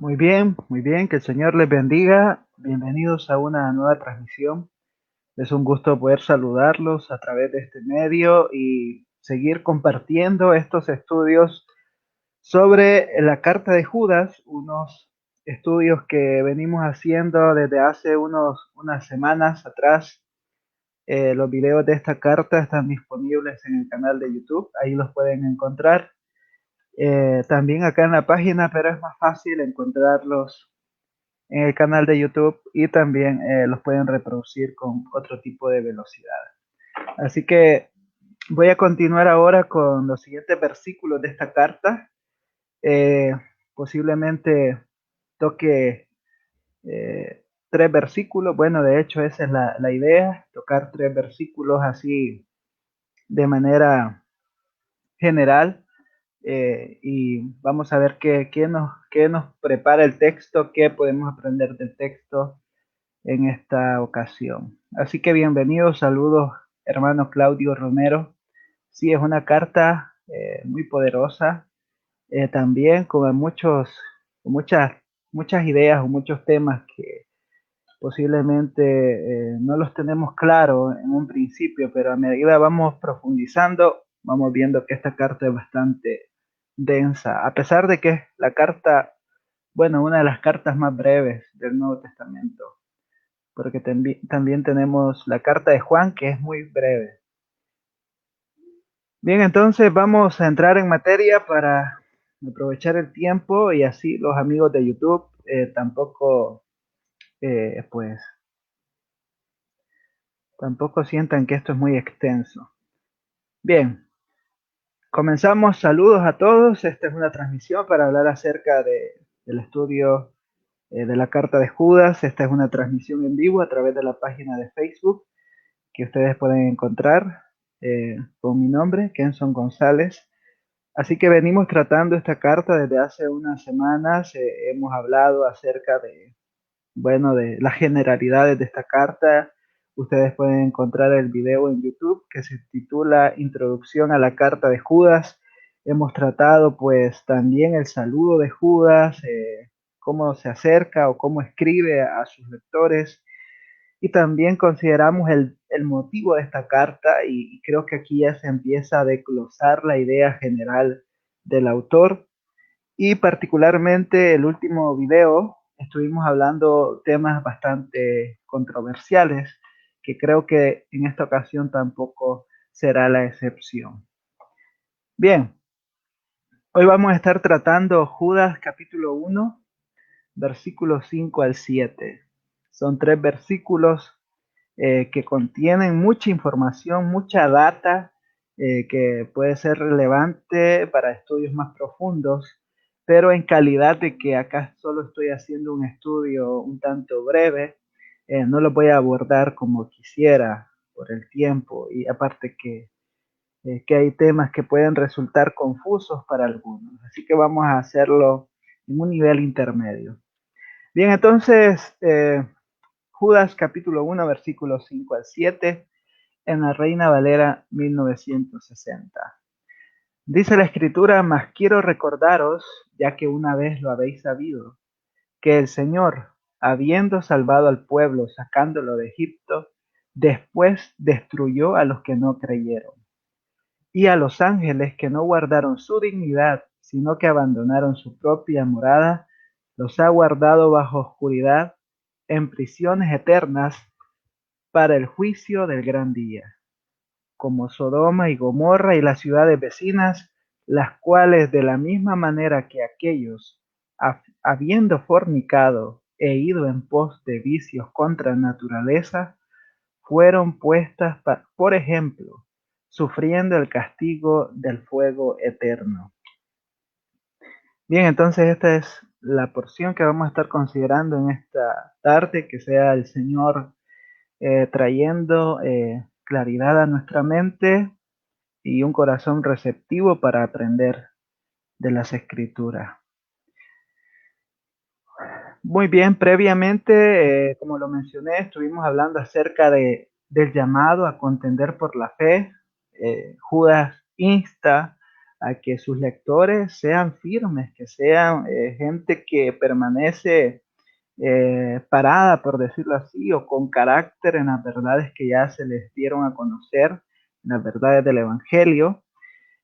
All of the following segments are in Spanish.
Muy bien, que el Señor les bendiga. Bienvenidos a una nueva transmisión. Es un gusto poder saludarlos a través de este medio y seguir compartiendo estos estudios sobre la carta de Judas, unos estudios que venimos haciendo desde hace unas semanas atrás. Los videos de esta carta están disponibles en el canal de YouTube, ahí los pueden encontrar. También acá en la página, pero es más fácil encontrarlos en el canal de YouTube y también los pueden reproducir con otro tipo de velocidad. Así que voy a continuar ahora con los siguientes versículos de esta carta. Eh, Posiblemente toque tres versículos. Bueno, de hecho esa es la idea, tocar tres versículos así de manera general. Y vamos a ver qué nos prepara el texto, qué podemos aprender del texto en esta ocasión. Así que bienvenidos, saludos hermano Claudio Romero. Sí, es una carta muy poderosa, también con muchas ideas o muchos temas que posiblemente no los tenemos claros en un principio, pero a medida vamos profundizando, vamos viendo que esta carta es bastante densa, a pesar de que es la carta, bueno, una de las cartas más breves del Nuevo Testamento, porque también tenemos la carta de Juan, que es muy breve. Bien, entonces vamos a entrar en materia para aprovechar el tiempo y así los amigos de YouTube pues, tampoco sientan que esto es muy extenso. Bien, comenzamos. Saludos a todos. Esta es una transmisión para hablar acerca del estudio de la carta de Judas. Esta es una transmisión en vivo a través de la página de Facebook que ustedes pueden encontrar con mi nombre, Kenson González. Así que venimos tratando esta carta desde hace unas semanas. Hemos hablado acerca bueno, de las generalidades de esta carta. Ustedes pueden encontrar el video en YouTube que se titula Introducción a la carta de Judas. Hemos tratado pues también el saludo de Judas, cómo se acerca o cómo escribe a sus lectores, y también consideramos el motivo de esta carta y creo que aquí ya se empieza a desglosar la idea general del autor. Y particularmente el último video estuvimos hablando temas bastante controversiales que creo que en esta ocasión tampoco será la excepción. Bien, hoy vamos a estar tratando Judas capítulo 1, versículos 5 al 7. Son tres versículos que contienen mucha información, mucha data que puede ser relevante para estudios más profundos, pero en calidad de que acá solo estoy haciendo un estudio un tanto breve, no lo voy a abordar como quisiera por el tiempo y aparte que hay temas que pueden resultar confusos para algunos, así que vamos a hacerlo en un nivel intermedio. Bien, entonces, Judas capítulo 1, versículos 5 al 7, en la Reina Valera 1960. Dice la escritura: mas quiero recordaros, ya que una vez lo habéis sabido, que el Señor, habiendo salvado al pueblo sacándolo de Egipto, después destruyó a los que no creyeron, y a los ángeles que no guardaron su dignidad, sino que abandonaron su propia morada, los ha guardado bajo oscuridad en prisiones eternas para el juicio del gran día, como Sodoma y Gomorra y las ciudades vecinas, las cuales de la misma manera que aquellos, habiendo fornicado e ido en pos de vicios contra naturaleza, fueron puestas por ejemplo, sufriendo el castigo del fuego eterno. Bien, entonces esta es la porción que vamos a estar considerando en esta tarde, que sea el Señor trayendo claridad a nuestra mente y un corazón receptivo para aprender de las escrituras. Muy bien, previamente, como lo mencioné, estuvimos hablando acerca del llamado a contender por la fe. Judas insta a que sus lectores sean firmes, que sean gente que permanece parada, por decirlo así, o con carácter en las verdades que ya se les dieron a conocer, en las verdades del Evangelio.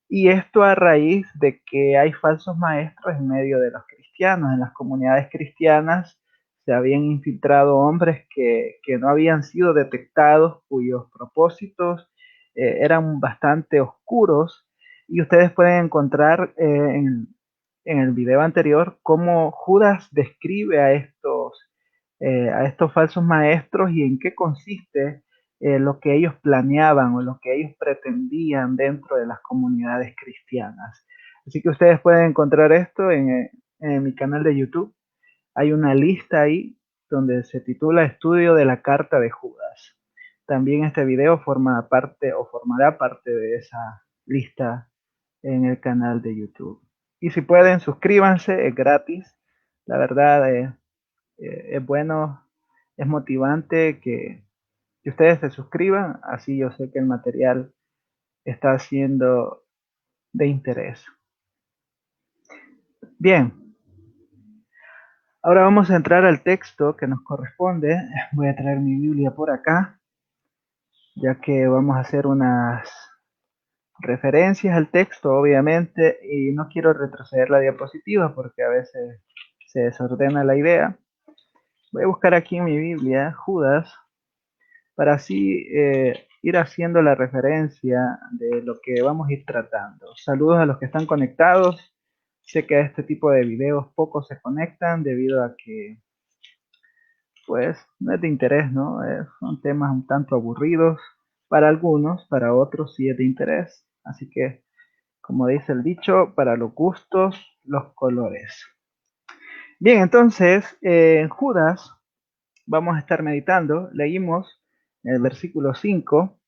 Y esto a raíz de que hay falsos maestros en medio de los cristianos. En las comunidades cristianas se habían infiltrado hombres que no habían sido detectados, cuyos propósitos eran bastante oscuros. Y ustedes pueden encontrar en el video anterior cómo Judas describe a estos falsos maestros y en qué consiste lo que ellos planeaban o lo que ellos pretendían dentro de las comunidades cristianas. Así que ustedes pueden encontrar esto en mi canal de YouTube. Hay una lista ahí donde se titula Estudio de la Carta de Judas. También este video forma parte o formará parte de esa lista en el canal de YouTube. Y si pueden, suscríbanse, es gratis. La verdad es bueno, es motivante que ustedes se suscriban, así yo sé que el material está siendo de interés. Bien, ahora vamos a entrar al texto que nos corresponde. Voy a traer mi Biblia por acá, ya que vamos a hacer unas referencias al texto, obviamente, y no quiero retroceder la diapositiva porque a veces se desordena la idea. Voy a buscar aquí en mi Biblia Judas para así ir haciendo la referencia de lo que vamos a ir tratando. Saludos a los que están conectados. Sé que a este tipo de videos pocos se conectan debido a que, pues, no es de interés, ¿no? Son temas un tanto aburridos para algunos, para otros sí es de interés. Así que, como dice el dicho, para los gustos, los colores. Bien, entonces, en Judas vamos a estar meditando. Leímos el versículo 5.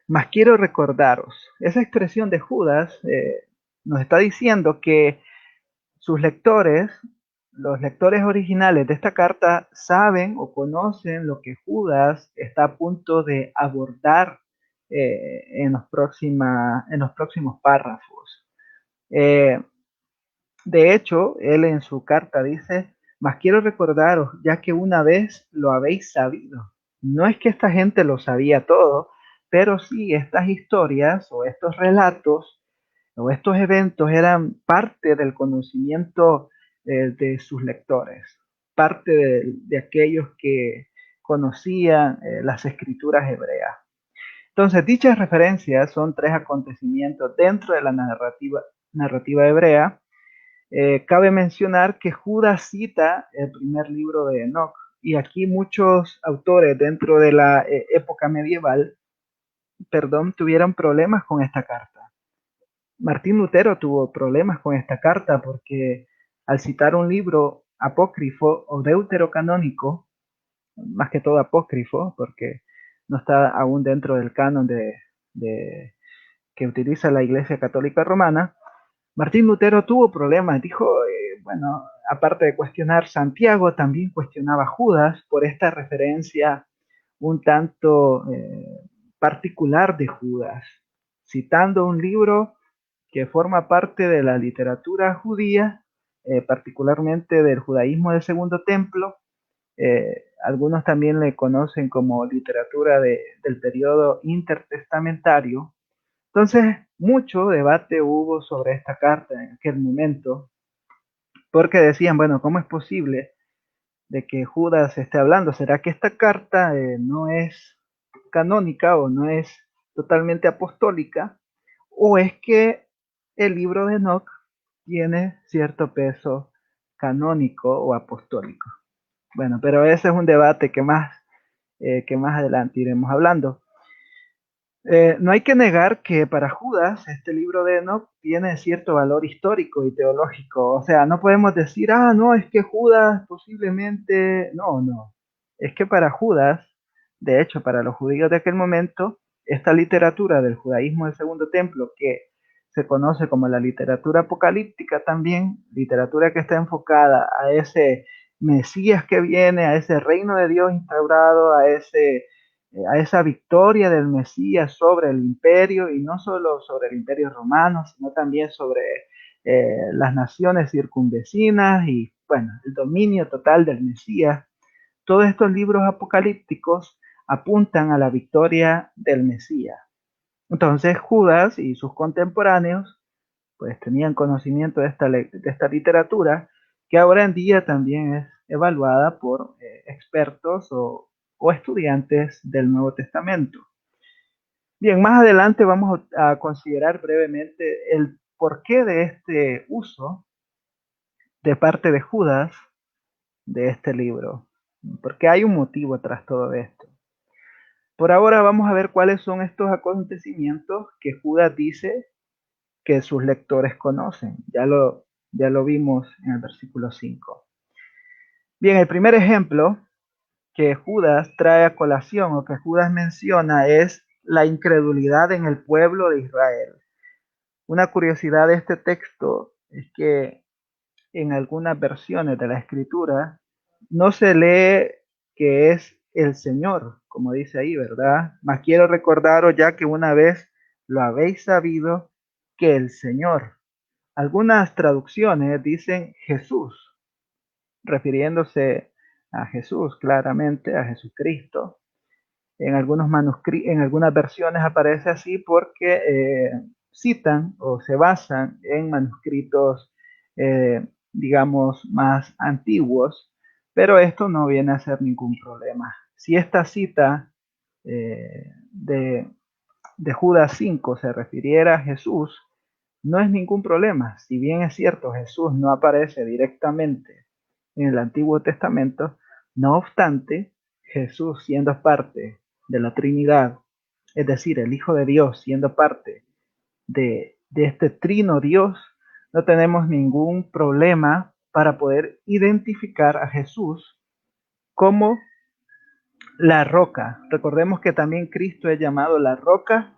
Mas quiero recordaros, esa expresión de Judas nos está diciendo que sus lectores, los lectores originales de esta carta, saben o conocen lo que Judas está a punto de abordar en los próximos párrafos. De hecho, él en su carta dice, mas quiero recordaros, ya que una vez lo habéis sabido. No es que esta gente lo sabía todo, pero sí estas historias o estos relatos o estos eventos eran parte del conocimiento de sus lectores, parte de aquellos que conocían las escrituras hebreas. Entonces, dichas referencias son tres acontecimientos dentro de la narrativa hebrea. Cabe mencionar que Judas cita el primer libro de Enoch, y aquí muchos autores dentro de la época medieval, tuvieron problemas con esta carta. Martín Lutero tuvo problemas con esta carta porque al citar un libro apócrifo o deuterocanónico, más que todo apócrifo, porque no está aún dentro del canon de que utiliza la Iglesia Católica Romana, Martín Lutero tuvo problemas. Dijo, bueno, aparte de cuestionar Santiago, también cuestionaba a Judas por esta referencia un tanto particular de Judas, citando un libro que forma parte de la literatura judía, particularmente del judaísmo del Segundo Templo. Algunos también le conocen como literatura del periodo intertestamentario. Entonces, mucho debate hubo sobre esta carta en aquel momento, porque decían, bueno, ¿cómo es posible de que Judas esté hablando? ¿Será que esta carta no es canónica o no es totalmente apostólica? ¿O es que el libro de Enoch tiene cierto peso canónico o apostólico? Bueno, pero ese es un debate que más adelante iremos hablando. No hay que negar que para Judas este libro de Enoch tiene cierto valor histórico y teológico. O sea, no podemos decir, ah, no, es que Judas posiblemente... No, no. Es que para Judas, de hecho, para los judíos de aquel momento, esta literatura del judaísmo del Segundo Templo, que se conoce como la literatura apocalíptica también, literatura que está enfocada a ese Mesías que viene, a ese reino de Dios instaurado, a ese a esa victoria del Mesías sobre el imperio, y no solo sobre el imperio romano, sino también sobre las naciones circunvecinas y, bueno, el dominio total del Mesías. Todos estos libros apocalípticos apuntan a la victoria del Mesías. Entonces Judas y sus contemporáneos pues tenían conocimiento de esta literatura, que ahora en día también es evaluada por expertos o estudiantes del Nuevo Testamento. Bien, más adelante vamos a considerar brevemente el porqué de este uso de parte de Judas de este libro, porque hay un motivo tras todo esto. Por ahora vamos a ver cuáles son estos acontecimientos que Judas dice que sus lectores conocen. Ya lo vimos en el versículo 5. Bien, el primer ejemplo que Judas trae a colación o que Judas menciona es la incredulidad en el pueblo de Israel. Una curiosidad de este texto es que en algunas versiones de la escritura no se lee que es el Señor, como dice ahí, ¿verdad? Mas quiero recordaros ya que una vez lo habéis sabido, que el Señor. Algunas traducciones dicen Jesús, refiriéndose a Jesús claramente, a Jesucristo. En algunas versiones aparece así porque citan o se basan en manuscritos, digamos, más antiguos, pero esto no viene a ser ningún problema. Si esta cita de Judas 5 se refiriera a Jesús, no es ningún problema. Si bien es cierto, Jesús no aparece directamente en el Antiguo Testamento, no obstante, Jesús siendo parte de la Trinidad, es decir, el Hijo de Dios siendo parte de este trino Dios, no tenemos ningún problema para poder identificar a Jesús como la roca. Recordemos que también Cristo es llamado la roca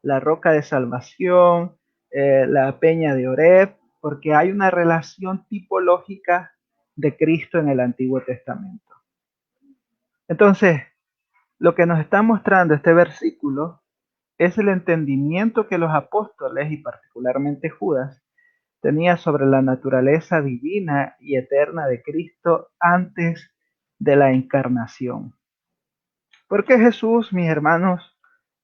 de salvación, la peña de Oreb, porque hay una relación tipológica de Cristo en el Antiguo Testamento. Entonces, lo que nos está mostrando este versículo es el entendimiento que los apóstoles y particularmente Judas tenía sobre la naturaleza divina y eterna de Cristo antes de la encarnación. Porque Jesús, mis hermanos,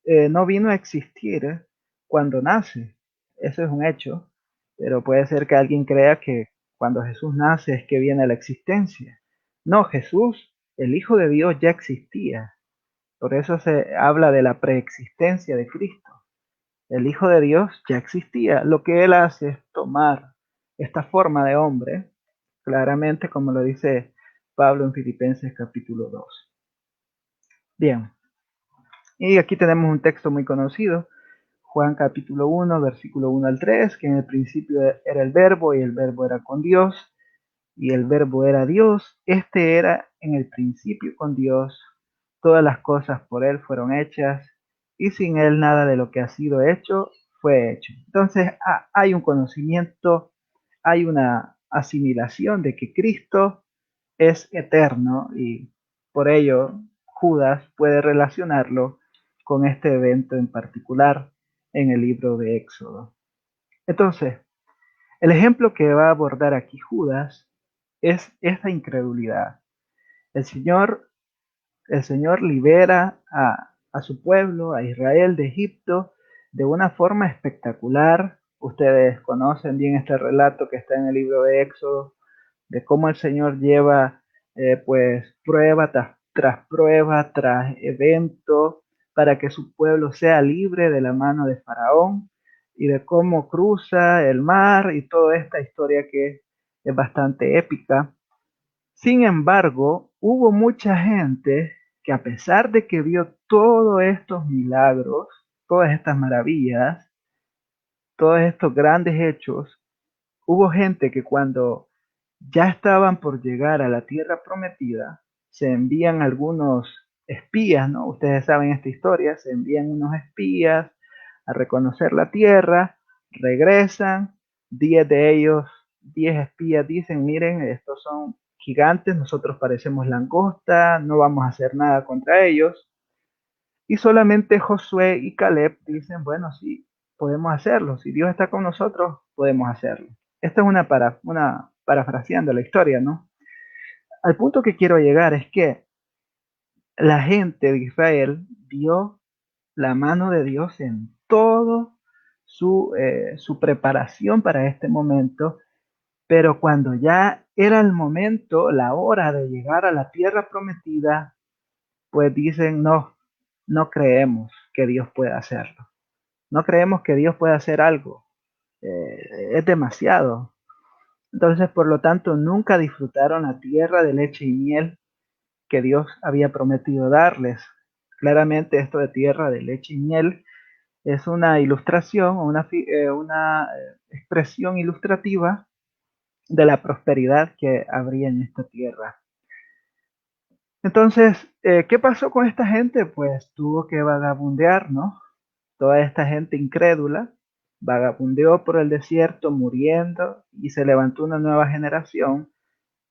no vino a existir cuando nace. Eso es un hecho, pero puede ser que alguien crea que cuando Jesús nace es que viene la existencia. No, Jesús, el Hijo de Dios, ya existía. Por eso se habla de la preexistencia de Cristo. El Hijo de Dios ya existía. Lo que Él hace es tomar esta forma de hombre, claramente como lo dice Pablo en Filipenses capítulo 2. Bien, y aquí tenemos un texto muy conocido, Juan capítulo 1, versículo 1 al 3, que en el principio era el verbo y el verbo era con Dios y el verbo era Dios. Este era en el principio con Dios. Todas las cosas por Él fueron hechas y sin Él nada de lo que ha sido hecho fue hecho. Entonces hay un conocimiento, hay una asimilación de que Cristo es eterno y por ello Judas puede relacionarlo con este evento en particular en el libro de Éxodo. Entonces, el ejemplo que va a abordar aquí Judas es esta incredulidad. El Señor, el Señor libera a su pueblo, a Israel de Egipto, de una forma espectacular. Ustedes conocen bien este relato que está en el libro de Éxodo, de cómo el Señor lleva pues prueba tras evento para que su pueblo sea libre de la mano de Faraón y de cómo cruza el mar y toda esta historia que es bastante épica. Sin embargo, hubo mucha gente que a pesar de que vio todos estos milagros, todas estas maravillas, todos estos grandes hechos, hubo gente que cuando ya estaban por llegar a la tierra prometida, se envían algunos espías, ¿no? Ustedes saben esta historia, se envían unos espías a reconocer la tierra, regresan, 10 de ellos, 10 espías dicen, miren, estos son gigantes, nosotros parecemos langosta, no vamos a hacer nada contra ellos. Y solamente Josué y Caleb dicen, bueno, sí, podemos hacerlo. Si Dios está con nosotros, podemos hacerlo. Esta es una parafraseando la historia, ¿no? Al punto que quiero llegar es que la gente de Israel vio la mano de Dios en todo su preparación para este momento, pero cuando ya era el momento, la hora de llegar a la tierra prometida, pues dicen, no, no creemos que Dios pueda hacerlo. No creemos que Dios pueda hacer algo. Es demasiado. Entonces, por lo tanto, nunca disfrutaron la tierra de leche y miel que Dios había prometido darles. Claramente esto de tierra de leche y miel es una ilustración o una expresión ilustrativa de la prosperidad que habría en esta tierra. Entonces, ¿qué pasó con esta gente? Pues tuvo que vagabundear, ¿no? Toda esta gente incrédula vagabundeó por el desierto muriendo y se levantó una nueva generación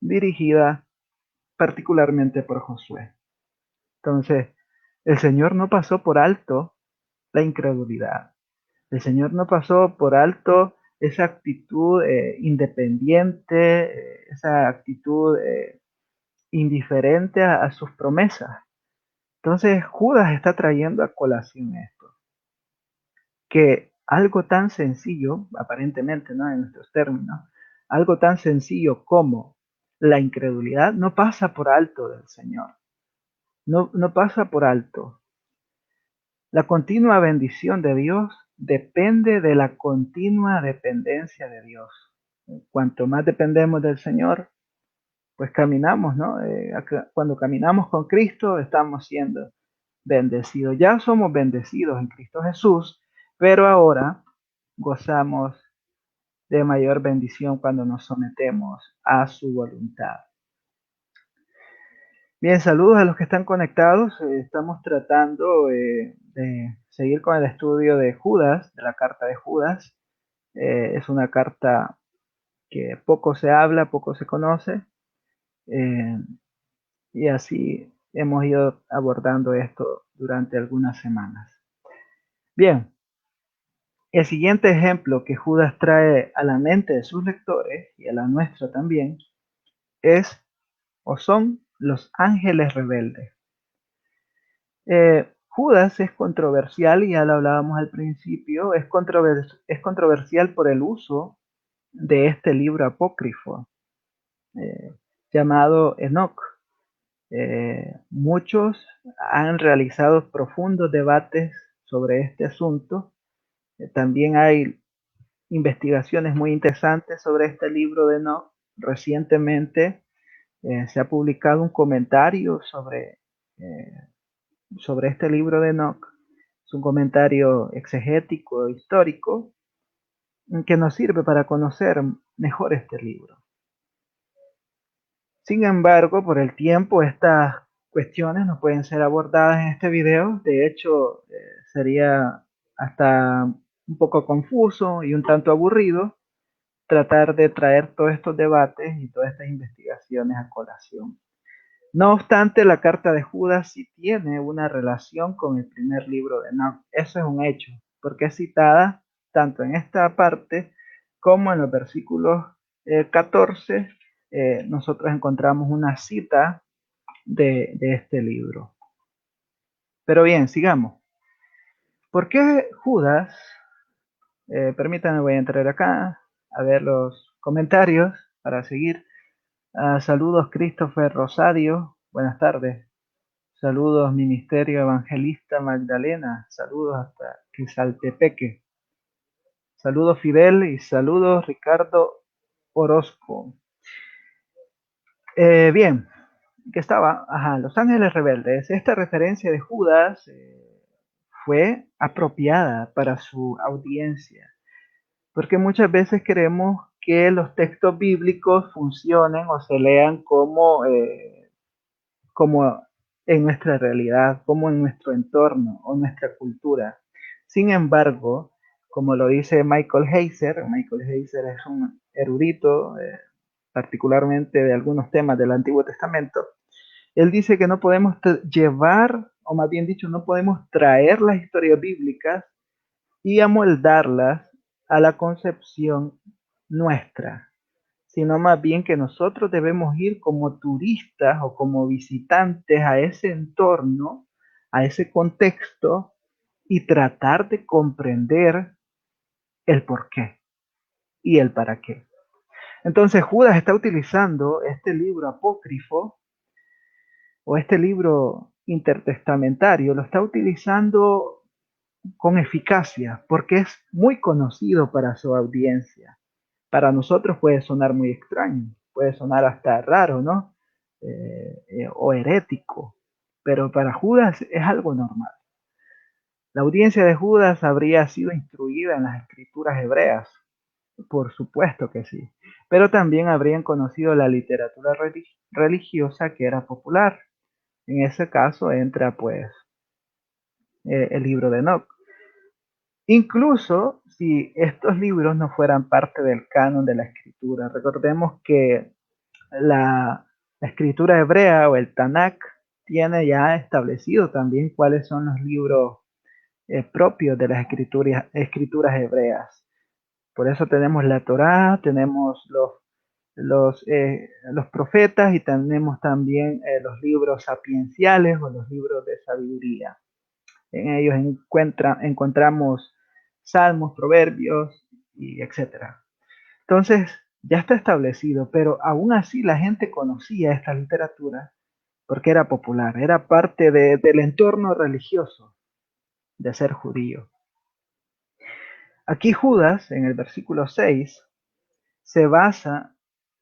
dirigida particularmente por Josué. Entonces, el Señor no pasó por alto la incredulidad. El Señor no pasó por alto esa actitud independiente, esa actitud indiferente a sus promesas. Entonces Judas está trayendo a colación esto, que algo tan sencillo, aparentemente, ¿no? En nuestros términos, algo tan sencillo como la incredulidad no pasa por alto del Señor, no pasa por alto. La continua bendición de Dios depende de la continua dependencia de Dios. Cuanto más dependemos del Señor, pues caminamos, ¿no? Cuando caminamos con Cristo, estamos siendo bendecidos. Ya somos bendecidos en Cristo Jesús, pero ahora gozamos de mayor bendición cuando nos sometemos a su voluntad. Bien, saludos a los que están conectados. Estamos tratando de seguir con el estudio de Judas, de la carta de Judas. Es una carta que poco se habla, poco se conoce, eh, y así hemos ido abordando esto durante algunas semanas. Bien, el siguiente ejemplo que Judas trae a la mente de sus lectores y a la nuestra también es o son los ángeles rebeldes. Judas es controversial, y ya lo hablábamos al principio, es controversial por el uso de este libro apócrifo eh, llamado Enoch. Muchos han realizado profundos debates sobre este asunto. También hay investigaciones muy interesantes sobre este libro de Enoch. Recientemente se ha publicado un comentario eh, sobre este libro de Enoch. Es un comentario exegético, histórico, que nos sirve para conocer mejor este libro. Sin embargo, por el tiempo, estas cuestiones no pueden ser abordadas en este video. De hecho, sería hasta un poco confuso y un tanto aburrido tratar de traer todos estos debates y todas estas investigaciones a colación. No obstante, la carta de Judas sí tiene una relación con el primer libro de Enoch. Eso es un hecho, porque es citada tanto en esta parte como en los versículos 14. Nosotros encontramos una cita de este libro. Pero bien, sigamos. ¿Por qué Judas? Permítanme, voy a entrar acá a ver los comentarios para seguir. Saludos, Christopher Rosario. Buenas tardes. Saludos, Ministerio Evangelista Magdalena. Saludos hasta Quezaltepeque. Saludos, Fidel, y saludos, Ricardo Orozco. Bien, que estaba, Los Ángeles Rebeldes. Esta referencia de Judas fue apropiada para su audiencia, porque muchas veces queremos que los textos bíblicos funcionen o se lean como en nuestra realidad, como en nuestro entorno o nuestra cultura. Sin embargo, como lo dice Michael Heiser es un erudito, particularmente de algunos temas del Antiguo Testamento. Él dice que no podemos llevar o más bien dicho, no podemos traer las historias bíblicas y amoldarlas a la concepción nuestra, sino más bien que nosotros debemos ir como turistas o como visitantes a ese entorno, a ese contexto y tratar de comprender el por qué y el para qué. Entonces Judas está utilizando este libro apócrifo o este libro intertestamentario, lo está utilizando con eficacia porque es muy conocido para su audiencia. Para nosotros puede sonar muy extraño, puede sonar hasta raro, ¿no? O herético, pero para Judas es algo normal. La audiencia de Judas habría sido instruida en las escrituras hebreas, por supuesto que sí, pero también habrían conocido la literatura religiosa que era popular. En ese caso entra pues el libro de Enoch. Incluso si estos libros no fueran parte del canon de la escritura, recordemos que la escritura hebrea o el Tanakh tiene ya establecido también cuáles son los libros propios de las escrituras hebreas. Por eso tenemos la Torá, tenemos los profetas y tenemos también los libros sapienciales o los libros de sabiduría. En ellos encontramos salmos, proverbios y etcétera. Entonces, ya está establecido, pero aún así la gente conocía esta literatura porque era popular, era parte del entorno religioso de ser judío. Aquí Judas, en el versículo 6, se basa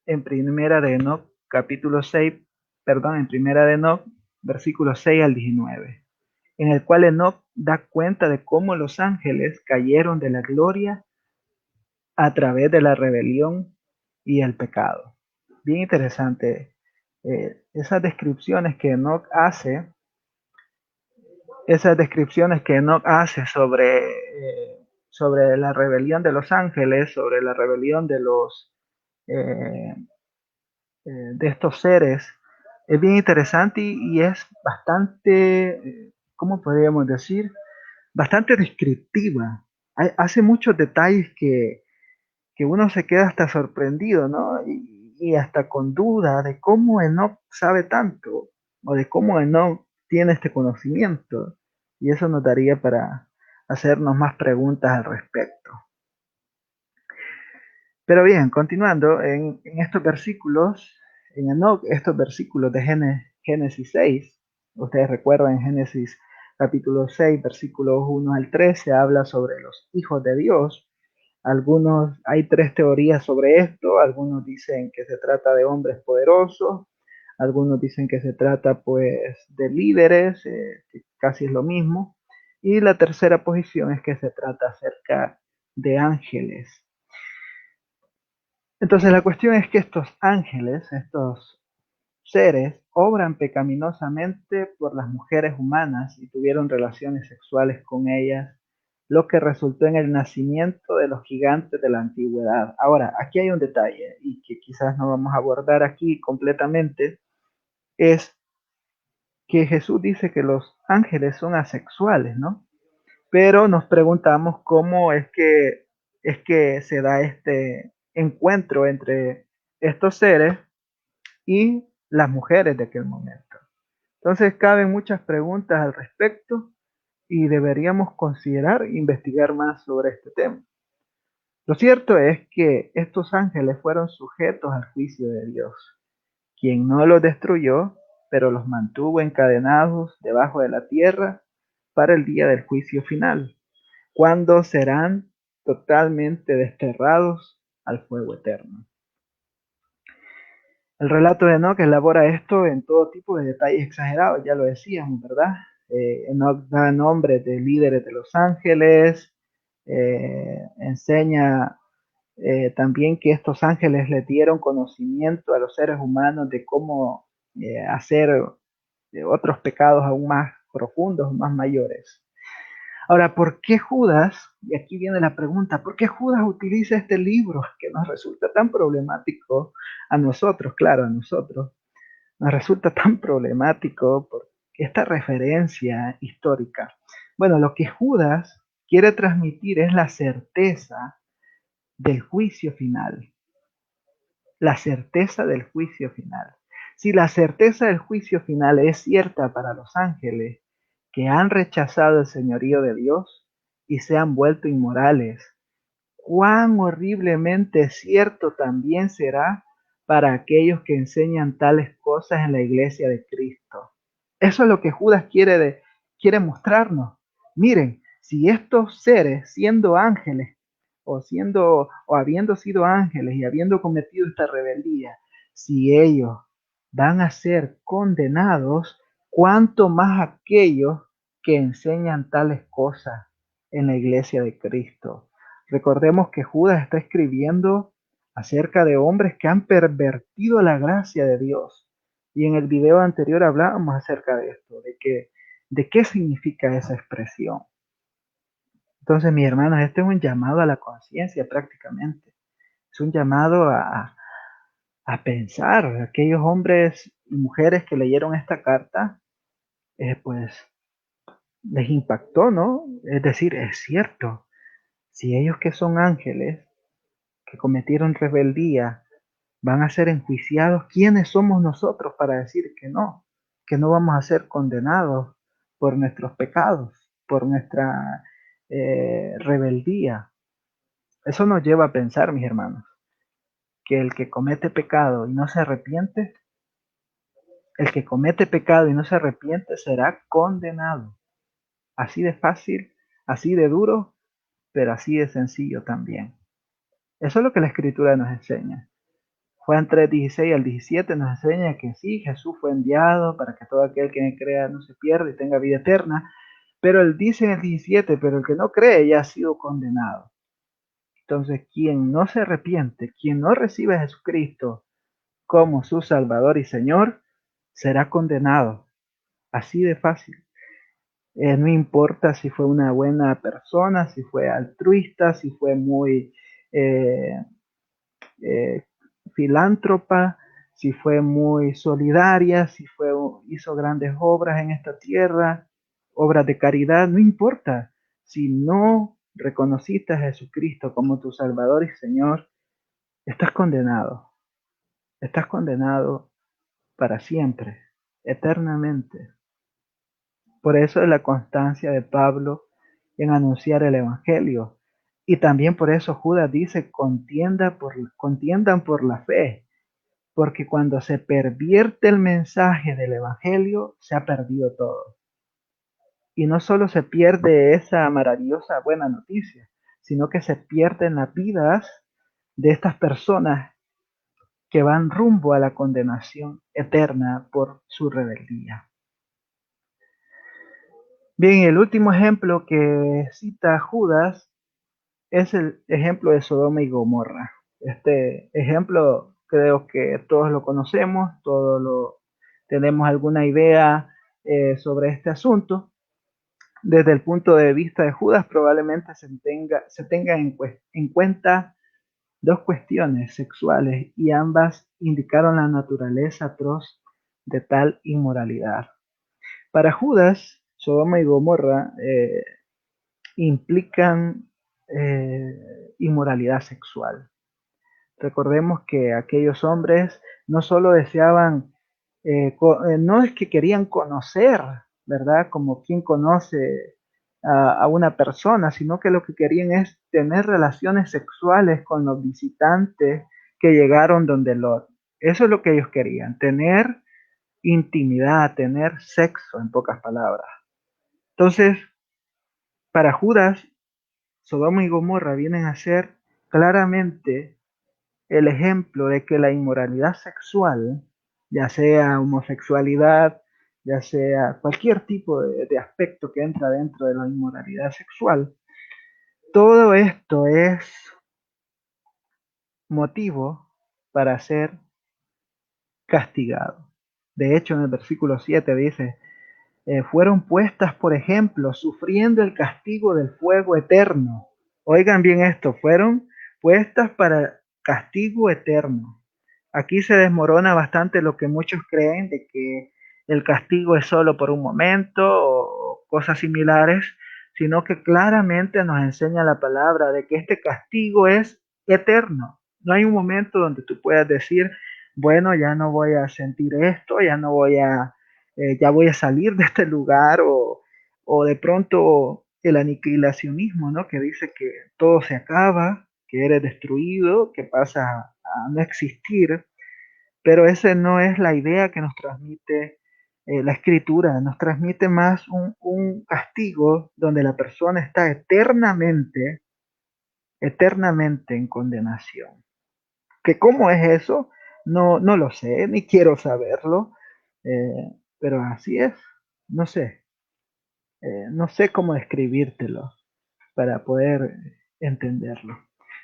en Primera de Enoch, capítulo 6, perdón, en Primera de Enoch, versículos 6 al 19, en el cual Enoch da cuenta de cómo los ángeles cayeron de la gloria a través de la rebelión y el pecado. Bien interesante. Esas descripciones que Enoch hace, sobre la rebelión de los ángeles, sobre la rebelión eh, de estos seres, es bien interesante y es bastante, ¿cómo podríamos decir? Bastante descriptiva. Hace muchos detalles que uno se queda hasta sorprendido, ¿no? Y hasta con duda de cómo Enoch sabe tanto o de cómo Enoch tiene este conocimiento. Y eso nos daría para hacernos más preguntas al respecto. Pero bien, continuando, en estos versículos, en Enoch, estos versículos de Génesis 6, ustedes recuerdan en Génesis capítulo 6, versículos 1 al 3, se habla sobre los hijos de Dios. Hay tres teorías sobre esto. Algunos dicen que se trata de hombres poderosos, algunos dicen que se trata pues de líderes, que casi es lo mismo, y la tercera posición es que se trata acerca de ángeles. Entonces la cuestión es que estos ángeles, estos seres, obran pecaminosamente por las mujeres humanas y tuvieron relaciones sexuales con ellas, lo que resultó en el nacimiento de los gigantes de la antigüedad. Ahora, aquí hay un detalle y que quizás no vamos a abordar aquí completamente, es que Jesús dice que los ángeles son asexuales, ¿no? Pero nos preguntamos cómo es que se da este encuentro entre estos seres y las mujeres de aquel momento. Entonces caben muchas preguntas al respecto y deberíamos considerar e investigar más sobre este tema. Lo cierto es que estos ángeles fueron sujetos al juicio de Dios, quien no los destruyó, pero los mantuvo encadenados debajo de la tierra para el día del juicio final, cuando serán totalmente desterrados al fuego eterno. El relato de Enoch elabora esto en todo tipo de detalles exagerados, ya lo decíamos, ¿verdad? Enoch da nombres de líderes de los ángeles, enseña también que estos ángeles le dieron conocimiento a los seres humanos de cómo hacer otros pecados aún más profundos, más mayores. Ahora, ¿por qué Judas? Y aquí viene la pregunta, ¿por qué Judas utiliza este libro que nos resulta tan problemático a nosotros? Claro, a nosotros nos resulta tan problemático esta referencia histórica? Bueno, lo que Judas quiere transmitir es la certeza del juicio final. La certeza del juicio final. Si la certeza del juicio final es cierta para los ángeles que han rechazado el señorío de Dios y se han vuelto inmorales, cuán horriblemente cierto también será para aquellos que enseñan tales cosas en la iglesia de Cristo. Eso es lo que Judas quiere mostrarnos. Miren, si estos seres, siendo ángeles, o habiendo sido ángeles y habiendo cometido esta rebeldía, si ellos van a ser condenados, cuánto más aquellos que enseñan tales cosas en la iglesia de Cristo. Recordemos que Judas está escribiendo acerca de hombres que han pervertido la gracia de Dios. Y en el video anterior hablábamos acerca de esto, de qué significa esa expresión. Entonces, mis hermanos, este es un llamado a la conciencia prácticamente. Es un llamado a pensar. Aquellos hombres y mujeres que leyeron esta carta, pues les impactó, ¿no? Es decir, es cierto, si ellos que son ángeles, que cometieron rebeldía, van a ser enjuiciados, ¿quiénes somos nosotros para decir que no vamos a ser condenados por nuestros pecados, por nuestra rebeldía? Eso nos lleva a pensar, mis hermanos, que el que comete pecado y no se arrepiente, el que comete pecado y no se arrepiente será condenado. Así de fácil, así de duro, pero así de sencillo también. Eso es lo que la Escritura nos enseña. Juan 3, 16 al 17 nos enseña que sí, Jesús fue enviado para que todo aquel que crea no se pierda y tenga vida eterna, pero él dice en el 17, pero el que no cree ya ha sido condenado. Entonces, quien no se arrepiente, quien no recibe a Jesucristo como su Salvador y Señor, será condenado. Así de fácil. No importa si fue una buena persona, si fue altruista, si fue muy eh, eh, filántropa, si fue muy solidaria, si hizo grandes obras en esta tierra, obras de caridad, no importa. Si no reconociste a Jesucristo como tu Salvador y Señor, estás condenado. Estás condenado para siempre, eternamente. Por eso es la constancia de Pablo en anunciar el Evangelio. Y también por eso Judas dice, contiendan por la fe, porque cuando se pervierte el mensaje del Evangelio, se ha perdido todo. Y no solo se pierde esa maravillosa buena noticia, sino que se pierden las vidas de estas personas que van rumbo a la condenación eterna por su rebeldía. Bien, el último ejemplo que cita Judas es el ejemplo de Sodoma y Gomorra. Este ejemplo creo que todos lo conocemos, tenemos alguna idea sobre este asunto. Desde el punto de vista de Judas, probablemente se tenga en cuenta dos cuestiones sexuales y ambas indicaron la naturaleza atroz de tal inmoralidad. Para Judas, Sodoma y Gomorra implican inmoralidad sexual. Recordemos que aquellos hombres no solo deseaban, no es que querían conocer, ¿verdad? Como quien conoce a una persona, sino que lo que querían es tener relaciones sexuales con los visitantes que llegaron donde Lot. Eso es lo que ellos querían, tener intimidad, tener sexo, en pocas palabras. Entonces, para Judas, Sodoma y Gomorra vienen a ser claramente el ejemplo de que la inmoralidad sexual, ya sea homosexualidad, ya sea cualquier tipo de aspecto que entra dentro de la inmoralidad sexual, todo esto es motivo para ser castigado. De hecho, en el versículo 7 dice, fueron puestas, por ejemplo, sufriendo el castigo del fuego eterno. Oigan bien esto, fueron puestas para castigo eterno. Aquí se desmorona bastante lo que muchos creen de que el castigo es solo por un momento o cosas similares, sino que claramente nos enseña la palabra de que este castigo es eterno. No hay un momento donde tú puedas decir, bueno, ya no voy a sentir esto, ya voy a salir de este lugar o de pronto el aniquilacionismo, ¿no? Que dice que todo se acaba, que eres destruido, que pasa a no existir, pero esa no es la idea que nos transmite la escritura, nos transmite más un castigo donde la persona está eternamente en condenación. ¿Que cómo es eso? No, no lo sé, ni quiero saberlo, pero así es, no sé, no sé cómo describírtelo para poder entenderlo.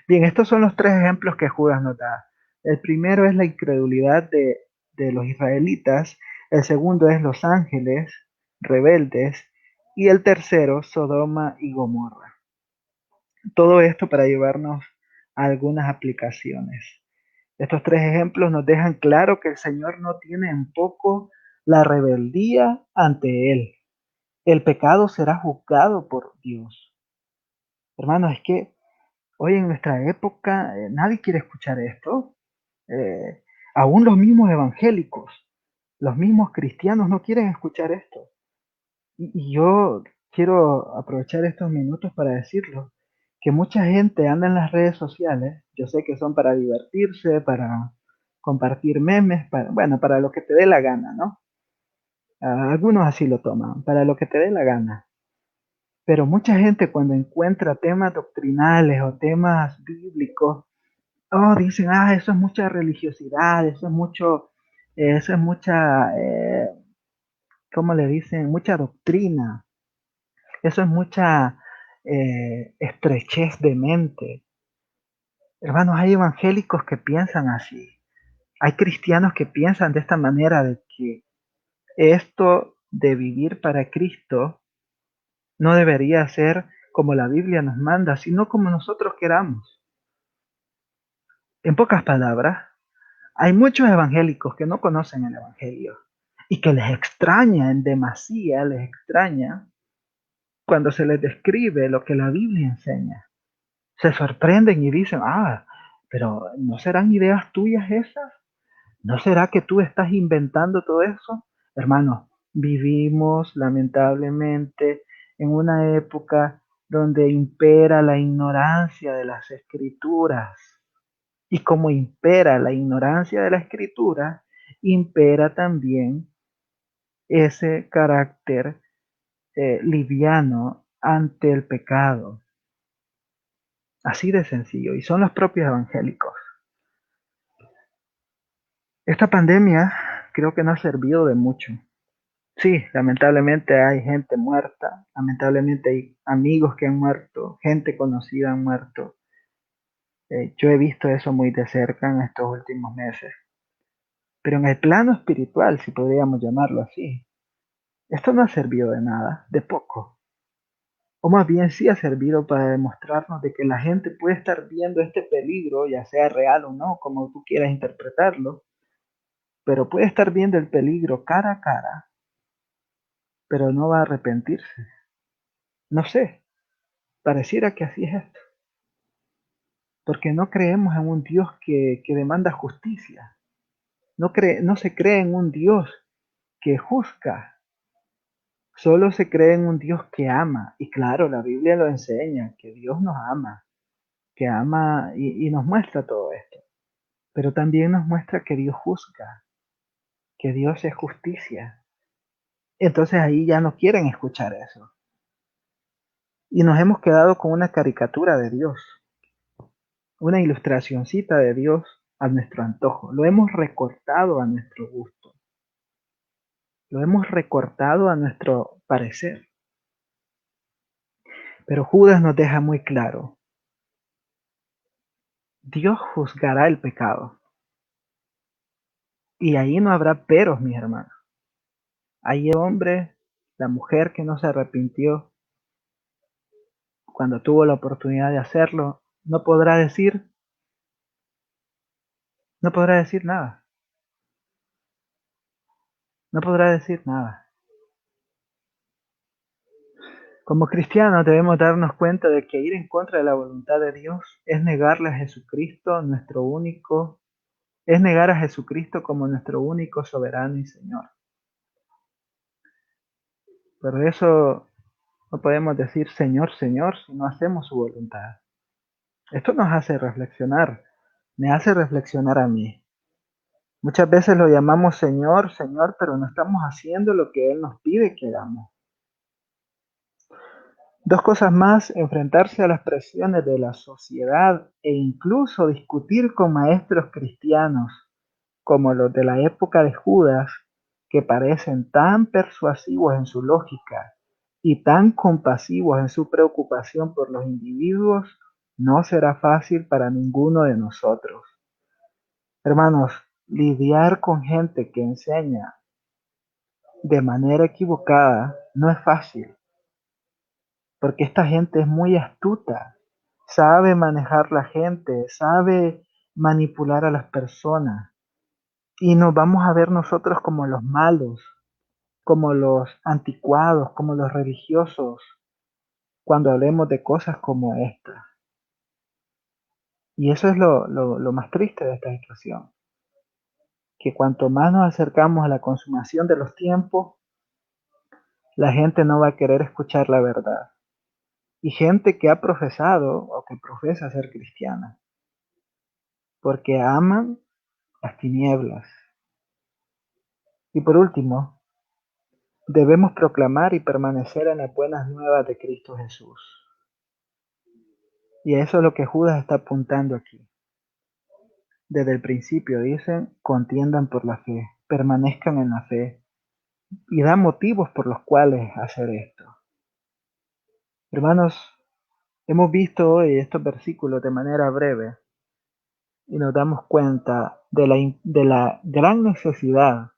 Bien, estos son los tres ejemplos que Judas nos da. El primero es la incredulidad de los israelitas, el segundo es los ángeles rebeldes y el tercero, Sodoma y Gomorra. Todo esto para llevarnos a algunas aplicaciones. Estos tres ejemplos nos dejan claro que el Señor no tiene en poco la rebeldía ante Él. El pecado será juzgado por Dios. Hermanos, es que hoy en nuestra época nadie quiere escuchar esto. Eh, Aún los mismos evangélicos, los mismos cristianos no quieren escuchar esto. Y yo quiero aprovechar estos minutos para decirlo, que mucha gente anda en las redes sociales, yo sé que son para divertirse, para compartir memes, bueno, para lo que te dé la gana, ¿no? Algunos así lo toman, para lo que te dé la gana. Pero mucha gente cuando encuentra temas doctrinales o temas bíblicos, oh, dicen, eso es mucha religiosidad, eso es mucha, ¿cómo le dicen? Mucha doctrina, eso es mucha estrechez de mente. Hermanos, hay evangélicos que piensan así, hay cristianos que piensan de esta manera, de que esto de vivir para Cristo no debería ser como la Biblia nos manda, sino como nosotros queramos. En pocas palabras, hay muchos evangélicos que no conocen el Evangelio y que les extraña en demasía, les extraña cuando se les describe lo que la Biblia enseña. Se sorprenden y dicen, pero ¿no serán ideas tuyas esas? ¿No será que tú estás inventando todo eso? Hermanos, vivimos lamentablemente en una época donde impera la ignorancia de las escrituras. Y como impera la ignorancia de la escritura, impera también ese carácter liviano ante el pecado. Así de sencillo. Y son los propios evangélicos. Esta pandemia creo que no ha servido de mucho. Sí, lamentablemente hay gente muerta, lamentablemente hay amigos que han muerto, gente conocida han muerto. Yo he visto eso muy de cerca en estos últimos meses. Pero en el plano espiritual, si podríamos llamarlo así, esto no ha servido de nada, de poco. O más bien sí ha servido para demostrarnos de que la gente puede estar viendo este peligro, ya sea real o no, como tú quieras interpretarlo, pero puede estar viendo el peligro cara a cara, pero no va a arrepentirse. No sé, pareciera que así es esto, porque no creemos en un Dios que demanda justicia, no se cree en un Dios que juzga, solo se cree en un Dios que ama. Y claro, la Biblia lo enseña, que Dios nos ama, que ama y nos muestra todo esto. Pero también nos muestra que Dios juzga, que Dios es justicia. Entonces ahí ya no quieren escuchar eso. Y nos hemos quedado con una caricatura de Dios, una ilustracioncita de Dios a nuestro antojo. Lo hemos recortado a nuestro gusto, lo hemos recortado a nuestro parecer. Pero Judas nos deja muy claro, Dios juzgará el pecado. Y ahí no habrá peros, mis hermanos. Hay hombre, la mujer que no se arrepintió cuando tuvo la oportunidad de hacerlo, no podrá decir nada. no podrá decir nada. Como cristianos debemos darnos cuenta de que ir en contra de la voluntad de Dios es negarle a Jesucristo, es negar a Jesucristo como nuestro único soberano y Señor. Por eso no podemos decir Señor, Señor si no hacemos su voluntad. Esto nos hace reflexionar, me hace reflexionar a mí. Muchas veces lo llamamos Señor, Señor, pero no estamos haciendo lo que Él nos pide que hagamos. Dos cosas más: enfrentarse a las presiones de la sociedad e incluso discutir con maestros cristianos como los de la época de Judas, que parecen tan persuasivos en su lógica y tan compasivos en su preocupación por los individuos, no será fácil para ninguno de nosotros. Hermanos, lidiar con gente que enseña de manera equivocada no es fácil, porque esta gente es muy astuta, sabe manejar la gente, sabe manipular a las personas y nos vamos a ver nosotros como los malos, como los anticuados, como los religiosos, cuando hablemos de cosas como esta. Y eso es lo más triste de esta situación, que cuanto más nos acercamos a la consumación de los tiempos, la gente no va a querer escuchar la verdad. Y gente que ha profesado o que profesa ser cristiana, porque aman las tinieblas. Y por último, debemos proclamar y permanecer en las buenas nuevas de Cristo Jesús. Y eso es lo que Judas está apuntando aquí. Desde el principio dicen, contiendan por la fe, permanezcan en la fe, y da motivos por los cuales hacer esto. Hermanos, hemos visto hoy estos versículos de manera breve y nos damos cuenta de la gran necesidad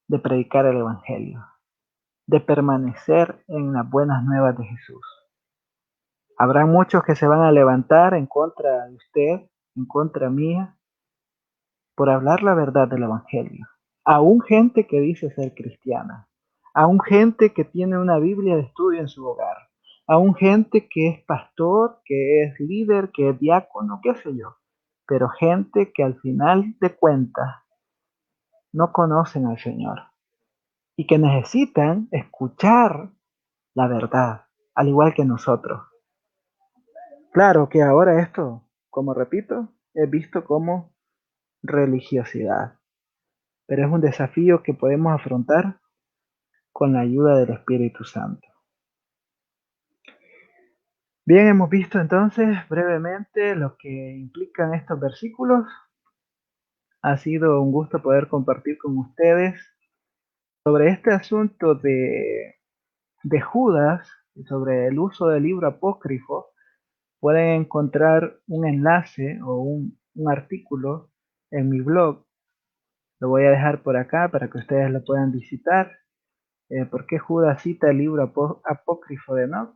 de predicar el Evangelio, de permanecer en las buenas nuevas de Jesús. Habrá muchos que se van a levantar en contra de usted, en contra mía, por hablar la verdad del Evangelio. Aún gente que dice ser cristiana, aún gente que tiene una Biblia de estudio en su hogar, aún gente que es pastor, que es líder, que es diácono, qué sé yo, pero gente que al final de cuentas no conocen al Señor y que necesitan escuchar la verdad, al igual que nosotros. Claro que ahora esto, como repito, es visto como religiosidad, pero es un desafío que podemos afrontar con la ayuda del Espíritu Santo. Bien, hemos visto entonces brevemente lo que implican estos versículos. Ha sido un gusto poder compartir con ustedes sobre este asunto de Judas y sobre el uso del libro apócrifo. Pueden encontrar un enlace o un artículo en mi blog. Lo voy a dejar por acá para que ustedes lo puedan visitar. ¿Por qué Judas cita el libro apócrifo de Enoch?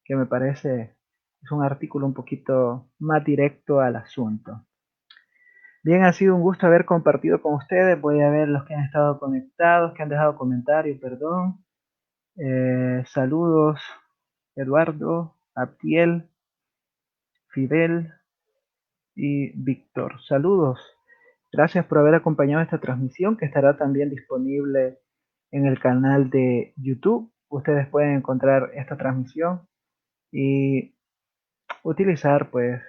Que me parece es un artículo un poquito más directo al asunto. Bien, ha sido un gusto haber compartido con ustedes. Voy a ver los que han estado conectados, que han dejado comentarios, perdón. Saludos, Eduardo, Abdiel, Fidel y Víctor. Saludos. Gracias por haber acompañado esta transmisión que estará también disponible en el canal de YouTube. Ustedes pueden encontrar esta transmisión y utilizar pues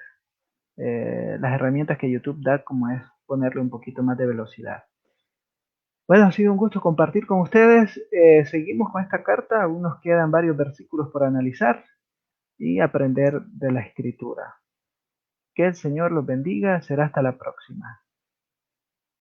las herramientas que YouTube da, como es ponerle un poquito más de velocidad. Bueno, ha sido un gusto compartir con ustedes. Seguimos con esta carta. Aún nos quedan varios versículos por analizar y aprender de la escritura. Que el Señor los bendiga. Será hasta la próxima.